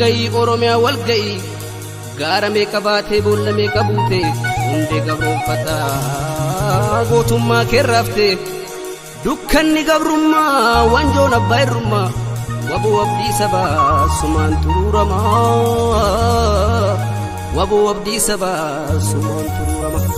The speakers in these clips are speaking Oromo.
walgayii Oromiyaa walgayii gaara meeqa baatee boolla meeqa buute hundee gabroonfataa gootummaa keerraafte dukkanni gabrummaa wanjoon abbaa irrummaa waboo abdii sabaa sumaan turuuramaa waboo abdii sabaa sumaan turuuramaa.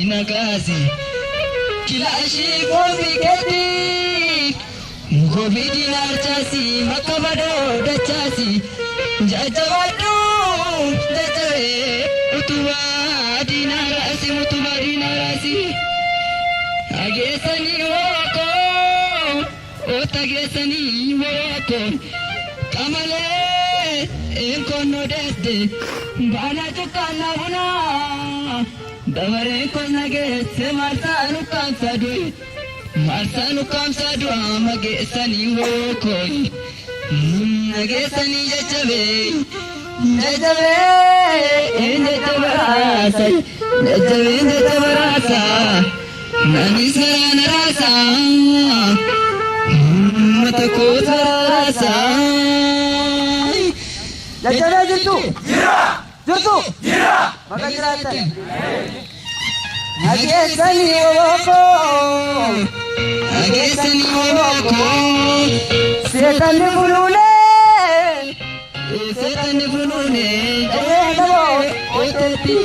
Nagasi kilashi kofi kedi Covid narchasi makabado dachasi jajawadu dajawe utuwa dinarasi agesani wako otagesani wako kamale enkono desde bana tukana buna Damare ko nage se marsanu kamsadu amage sani wo koi nage sani jajabe jajabarasa nani sarana rasa mata ko sarasa jajabe jirtu Magajiratan. Nagesani woko. Nagesani woko. Setan bulune. Setan bulune. Oteti.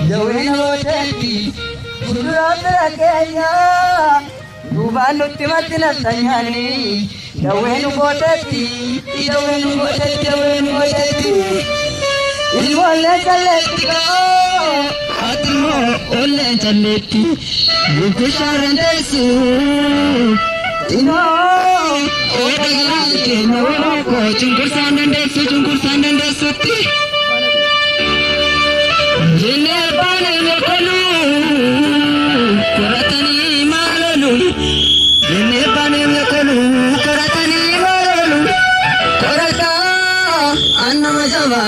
Jawena oteti. Bulura kenya. Dubanu timatina tanyani. Jawenu oteti. Jawenu oteti. Ilwale chaleti ko. Atmo ole chaleti. Bukusharan desu. Tino ore garante no ko chungur sandan desu ti. Jene bane me kolu. Koratani malalu. Jene bane me kolu. Koratani malalu. Korata annama java.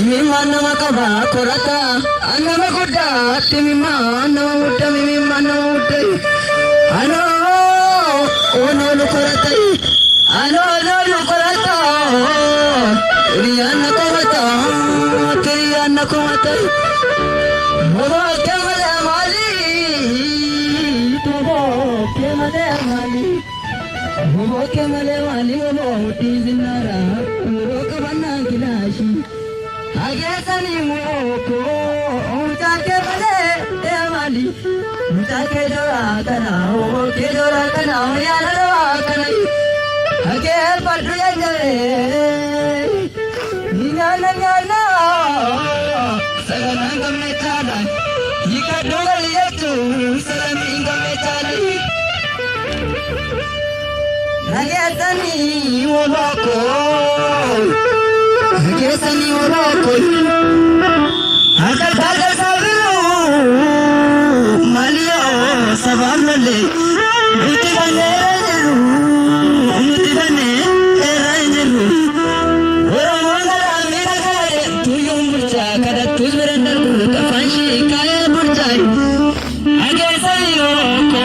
Mimma annama kaba. Korata annama gudda. Mimma annama gudda. Mimma annama gudda. Ano ono korata. Ano korata. Riyana korata. Riyana korata. Moro kemale mali. Moro kemale mali. Moro tizinara. Moro kabana kilashi. Agesani moko. Utake bale mali. Utake dora kana. Oke dora kana. Yana dora kana. Age padru yajare. Nina. Saganangam me chala. Ika dogali yatu. Saganangam me chala. Nagesani woko. Nagesani woko. Agar dagar sabiru. Malio sabamle. Uti bane rajeru. Uti bane rajeru. Ora mangala mera kare. Tu yung burcha kada tu berandar tu kafanshi kaya burcha. Nagesani woko.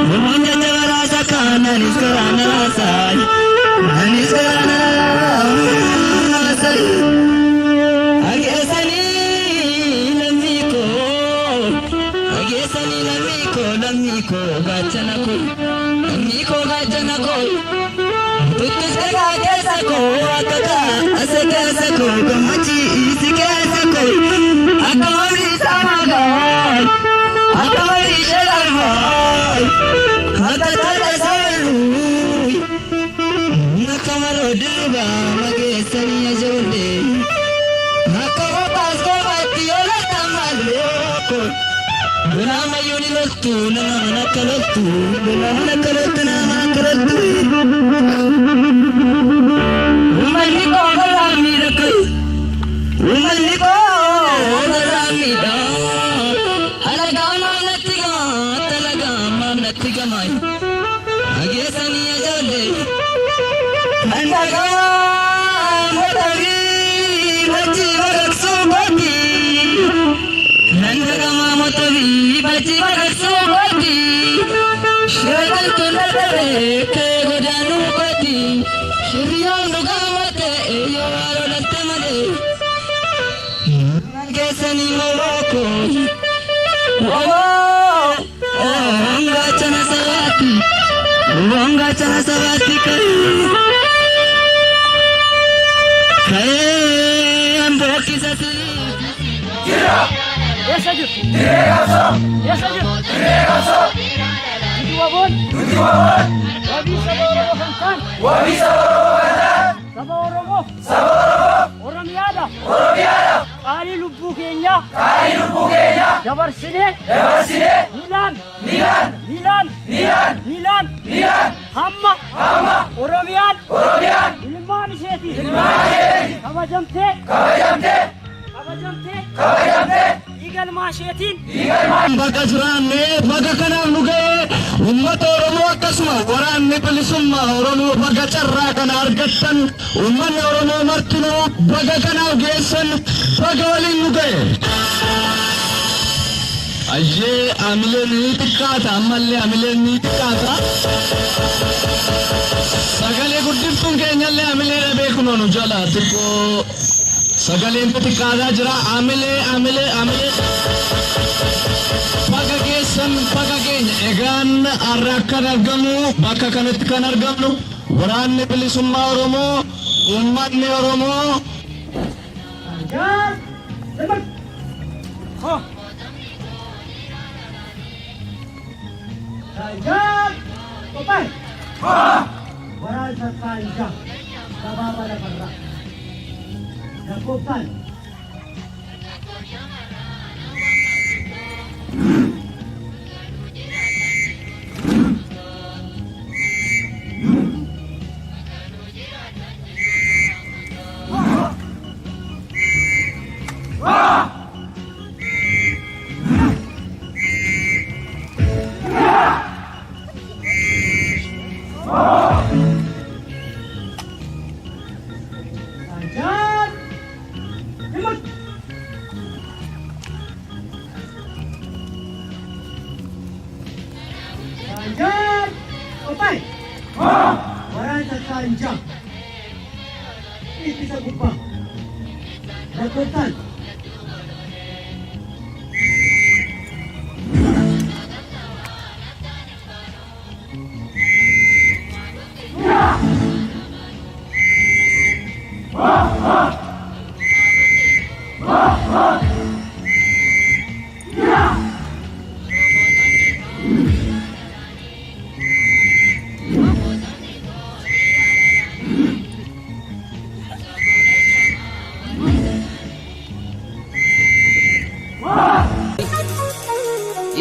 Mumanya jawara sakana niskarana rasai. Niskarana rasai. Agesani lamiko gachana ko. Tutte ga kesa ko akaka aseka ko gamachi isikesa ko. Akamari samaga. Akamari shalarva. Hakata saru. Nakamaro dirba magesani ajole. Nakama pasko batiola tamale ko. Nama yuni lostu, nama nakalostu, nama nakalostu. Umani ko galami rakai, umani ko galami da. Alagama natiga mai. Agesani ajole. Andagama matavi, bachi bagaksu bati. Nandagama matavi. Bachi bagaksu bati. Shiragal tunadare ke godanu bati. Shiriyam nugamate eyo arolate made. Nagesani woko. Wanga chana savati kai. Kai ambo kisasi. Yes, I do. Yes, I do. Tujuan. Wabi saboro kantan. Saboro. Oromiyada. Kali lubbu kenya. Jabar sini. Milan. Hamma. Oromiyan. Ilman sheti. Kabajamte. Igal mashetin. Baga jurane, baga kana nuge. Ummat Oromo akkasuma waraanni bilisummaa Oromoo baga carraa kana argattan. Ummanni Oromoo martinuu baga kanaaf geessan baga waliin nu ga'e. Ayyee amileen ni xiqqaata ammallee amileen ni xiqqaata. Sagalee guddiftuun keenyallee amilee dhabee kunuunu jala xiqqoo sagaleen xiqqaataa jira amilee bakka keessan bakka keenya egaan har'a kan argamu bakka kanatti kan argamnu waraanni bilisummaa Oromoo uummanni Oromoo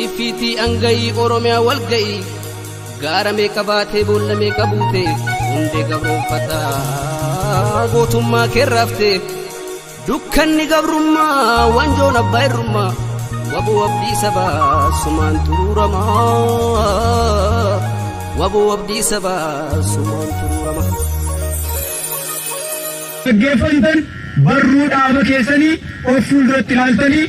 Ifiti angai Oromiyaa wal ga'i gaara meeqa baatee boolla meeqa buute hundee gabroonfata gootummaa keerraafte dukkanni gabrummaa wanjoon abbaa irrummaa waboo abdii sabaa sumaan tururama waboo abdii sabaa sumaan tururama. Dhaggeeffattan barruu dhaaba keessanii of fuulduratti ilaaltanii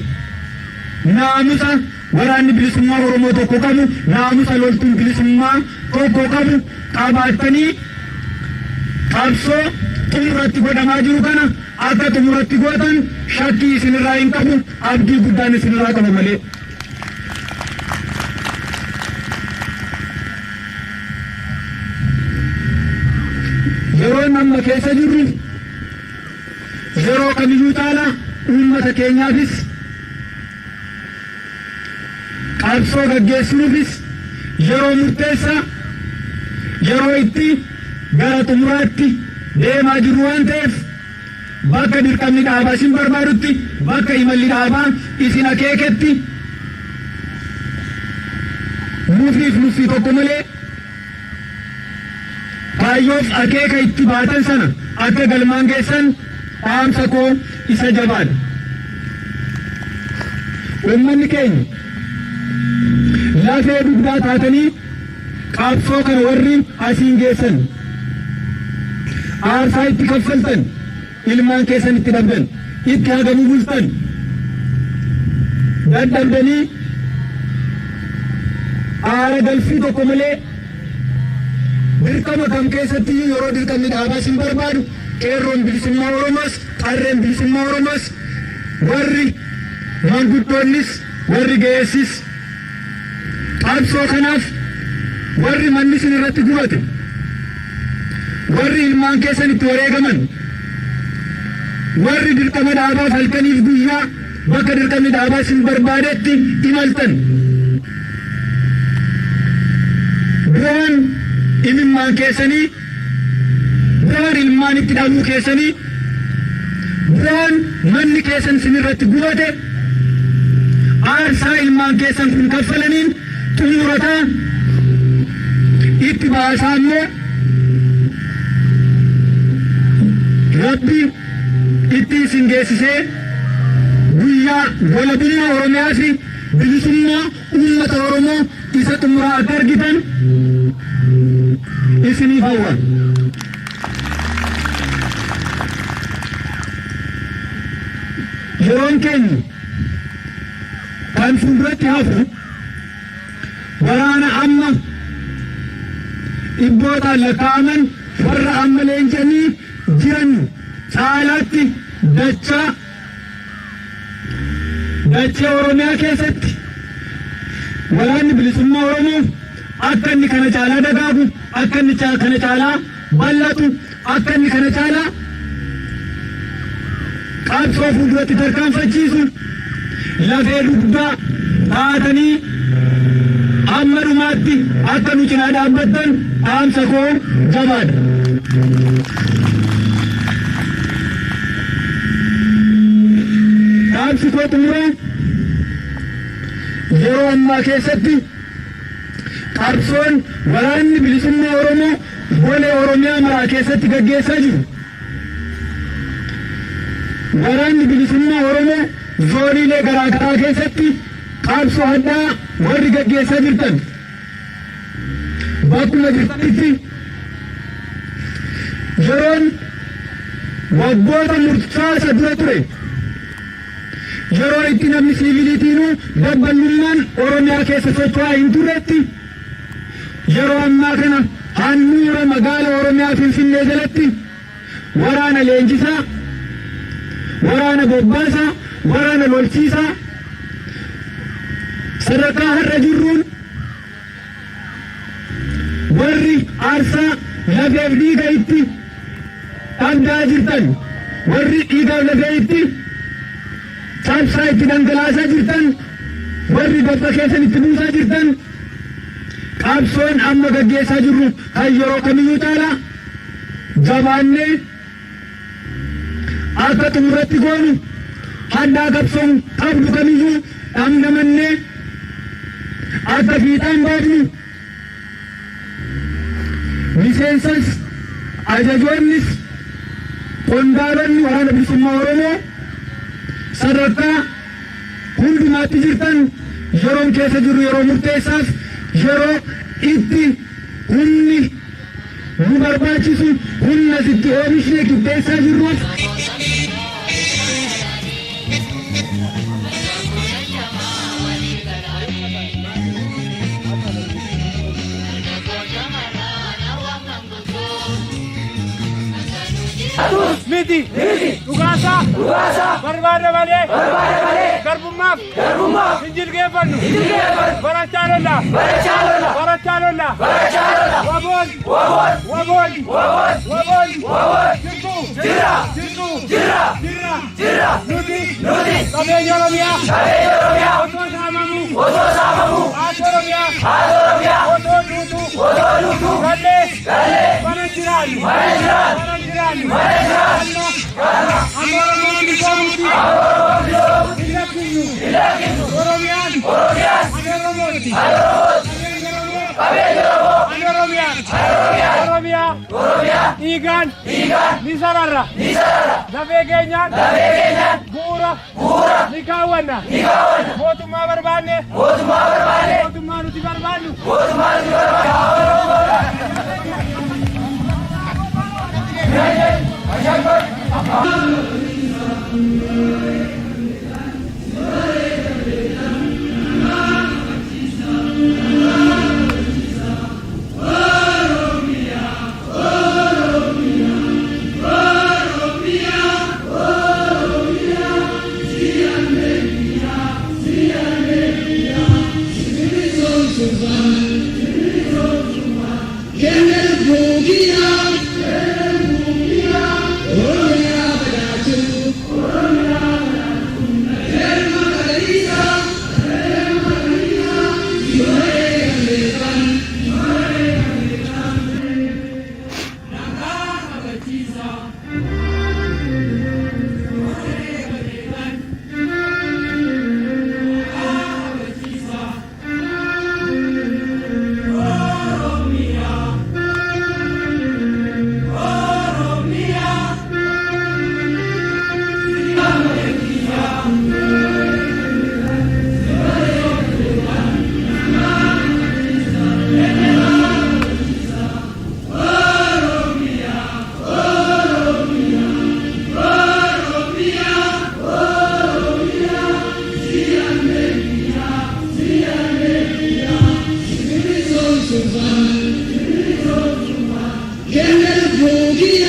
naamusa waraanni bilisummaa Oromoo tokko qabu naamusa loltuun bilisummaa tokko qabu qabaatanii qabsoo xumuratti godhamaa jiru kana akka xumuratti gootan shakkii isinirraa hin qabu abdii guddaan isinirraa qaba malee. Yeroo amma keessa jirru yeroo kamiyyuu caalaa uummata keenyaafis qabsoo gaggeessuufis yeroo murteessaa yeroo itti gara xumuraatti deemaa jiru waan ta'eef bakka dirqamni dhaabaa isin barbaadutti bakka imalli dhaabaa isin akeeketti nuffii tokko malee kaayyoof akeeka itti baatan sana akka galmaan geessan dhaamsa koo isa jabaadha. Uummanni keenya lafee dugdaa taatanii qabsoo kana warri asiin geessan aarsaa itti kaffaltan ilmaan keessan itti dhabdan itti hagamuu bultan dadhabdanii aara galfii tokko malee dirqama kam keessatti yeroo dirqamni dhaabaa isin barbaadu qeerroon bilisummaa Oromoos qarreen bilisummaa Oromoos warri manguddoonnis warri ga'eessis qabsoo kanaaf warri manni isin irratti gubate warri ilmaan keessan itti wareegaman warri dirqama dhaabaaf halkaniif guyyaa bakka dirqamni dhaabaa isin barbaadetti imaltan biraan imimmaan keessanii biraan ilmaan itti dhabuu keessanii biraan manni keessan isin irratti gubate aarsaa ilmaan keessan kun kaffalaniin xumurataa itti baasaa immoo rabbi itti isin geessisee guyyaa walabummaa Oromiyaa fi bilisummaa uummata Oromoo isa xumuraa akka argitan isiniif hawwa. Yeroon keenya kan fuulduratti hafu waraana amma dhibbootaan lakkaa'aman warra amma leenjanii jiran caalaatti dachee Oromiyaa keessatti waraanni bilisummaa Oromoo akka inni kana caalaa dagaagu, akka inni kana caalaa bal'atu, akka inni kana caalaa qabsoo fuulduratti tarkaanfachiisu lafee dugdaa taatanii hamma dhumaatti akka nu cinaa dhaabbattan dhaamsa koo jabaadha. Dhaamsi koo xumuree yeroo ammaa keessatti qabsoon waraanni bilisummaa Oromoo golee Oromiyaa maraa keessatti gaggeessaa jiru. Waraanni bilisummaa Oromoo zooniilee garaa garaa keessatti qabsoo addaa warri gaggeessaa jirtan bakkuma jirtanitti yeroon waggoota murtaasa dura ture yeroo itti namni siviiliitiinuu dabbalummaan Oromiyaa keessa socho'aa hin turretti yeroo ammaa kana handhuura magaala Oromiyaa Finfinnee jalatti waraana leenjisaa, waraana bobbaasaa, waraana lolchiisaa sadarkaa har'a jirruun warri aarsaa lafeef dhiiga itti dhabdaa jirtan, warri dhiigaaf lafee itti cabsaa itti dhangalaasaa jirtan, warri gabba keessan itti buusaa jirtan, qabsoon amma gaggeessaa jirru kan yeroo kamiyyuu caalaa jabaannee akka xumurratti goonu haddaa qabsoon qabdu kamiyyuu dhamdamannee akka fiixaan baafnu miseensas ajajoonnis qondaalonni waraana bilisummaa Oromoo sadarkaa hundumaatti jirtan yeroon keessa jirru yeroo murteessaaf yeroo itti humni nu barbaachisu humna itti oomishne qixxeessaa jirruuf miti dhugaasa barbaada malee garbummaaf hinjilgeeffannu barachaa lolla waboon jirra nuti qabeenya Oromiyaa otoo saamamu haati Oromiyaa otoo duutu gallee mana jiraannu Oromiyaa dhiigaan ni sararra lafee keenyaan bu'uura ni kaawwanna mootummaa barbaanne mootummaa nuti barbaannu Get